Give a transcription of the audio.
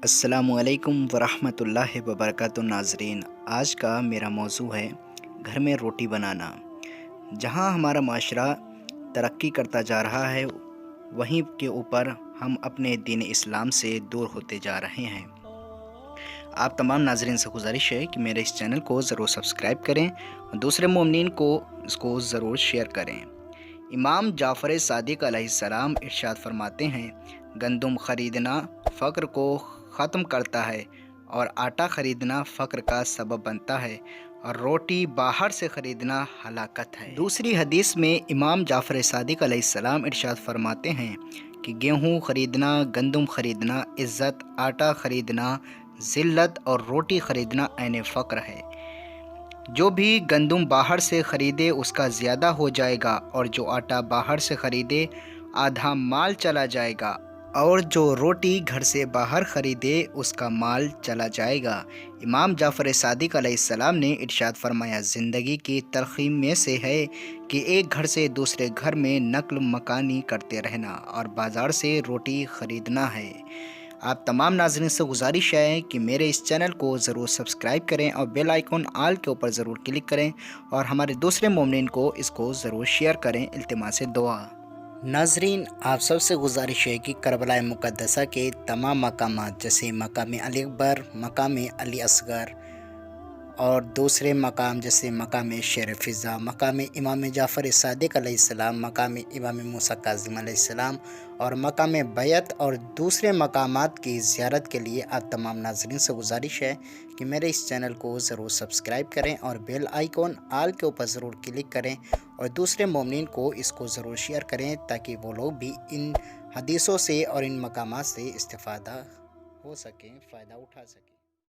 السلام علیکم ورحمۃ اللہ وبرکاتہ ناظرین، آج کا میرا موضوع ہے گھر میں روٹی بنانا۔ جہاں ہمارا معاشرہ ترقی کرتا جا رہا ہے وہیں کے اوپر ہم اپنے دین اسلام سے دور ہوتے جا رہے ہیں۔ آپ تمام ناظرین سے گزارش ہے کہ میرے اس چینل کو ضرور سبسکرائب کریں اور دوسرے مومنین کو اس کو ضرور شیئر کریں۔ امام جعفر صادق علیہ السلام ارشاد فرماتے ہیں، گندم خریدنا فقر کو ختم کرتا ہے اور آٹا خریدنا فقر کا سبب بنتا ہے اور روٹی باہر سے خریدنا ہلاکت ہے۔ دوسری حدیث میں امام جعفر صادق علیہ السلام ارشاد فرماتے ہیں کہ گیہوں خریدنا، گندم خریدنا عزت، آٹا خریدنا ذلت اور روٹی خریدنا عین فقر ہے۔ جو بھی گندم باہر سے خریدے اس کا زیادہ ہو جائے گا اور جو آٹا باہر سے خریدے آدھا مال چلا جائے گا اور جو روٹی گھر سے باہر خریدے اس کا مال چلا جائے گا۔ امام جعفر صادق علیہ السلام نے ارشاد فرمایا، زندگی کی تلخی میں سے ہے کہ ایک گھر سے دوسرے گھر میں نقل مکانی کرتے رہنا اور بازار سے روٹی خریدنا ہے۔ آپ تمام ناظرین سے گزارش ہے کہ میرے اس چینل کو ضرور سبسکرائب کریں اور بیل آئیکن آل کے اوپر ضرور کلک کریں اور ہمارے دوسرے مومنین کو اس کو ضرور شیئر کریں۔ التماس دعا۔ ناظرین، آپ سب سے گزارش ہے کہ کربلا مقدسہ کے تمام مقامات جیسے مقام علی اکبر، مقام علی اصغر اور دوسرے مقام جیسے مقام شیر فضا، مقام امام جعفر صادق علیہ السلام، مقام امام موسیٰ کاظم علیہ السلام اور مقام بیعت اور دوسرے مقامات کی زیارت کے لیے آپ تمام ناظرین سے گزارش ہے کہ میرے اس چینل کو ضرور سبسکرائب کریں اور بیل آئیکن آل کے اوپر ضرور کلک کریں اور دوسرے مومنین کو اس کو ضرور شیئر کریں تاکہ وہ لوگ بھی ان حدیثوں سے اور ان مقامات سے استفادہ ہو سکیں، فائدہ اٹھا سکیں۔